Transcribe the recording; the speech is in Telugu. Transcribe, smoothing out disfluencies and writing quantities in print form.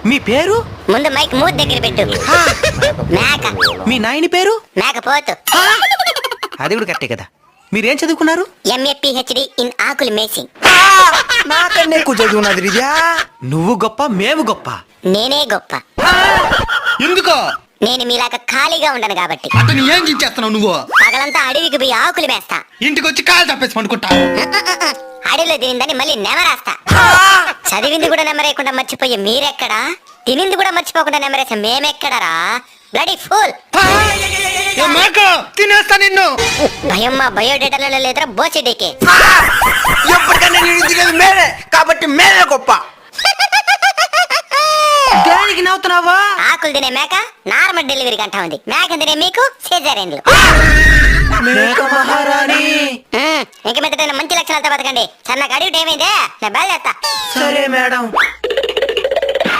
మీ పేరు? ముందు మైక్ మూతి దగ్గర పెట్టు. మేక. మీ నాయని పేరు? మేకపోతు. అది కూడా కరెక్టే కదా. మీరేం చదువుకున్నారు? MA PhD ఇన్ ఆకులు మేసింగ్. నాకన్నా ఎక్కువ చదువున్నది రిజా. నువ్వు గొప్ప, మేము గొప్ప. నేనే గొప్ప. ఎందుకో? నేను మీలాగా ఖాళీగా ఉండను కాబట్టి. అంటే నీ ఏం చేస్తున్నావు నువ్వు? పగలంతా అడవికి పోయి ఆకులు మేస్తా. ఇంటికి వచ్చి కాలు తప్పేసి పనుకుంటా. అడవిలో తినిందని మళ్ళీ నెమరాస్తా. చదివింది కూడా నెమరేయకుండా మర్చిపోయే మీరెక్కడా? తినింది కూడా మర్చిపోకుండా నెమరేసే మేమెక్కడరా? Bloody fool. తినేస్తా నిన్ను. భయం మా బయోడేటాలో లేదురా బోచెడేకే. ఎప్పటికన్నా నేను తినేది మేమే కాబట్టి మేమే గొప్ప. దేనికి నవ్వుతున్నావా? ఆకులు తినే మేక నార్మల్ డెలివరీకి అంటా ఉంది. మేక తినే మీకు సిజేరియన్లు. మేక మహారాణి. ఇంక మీద మంచి లక్షణాలతో బతకండి. సన్నగా అడిగి ఏమైందే? నేను బయలుదేస్తా. సరే మేడం.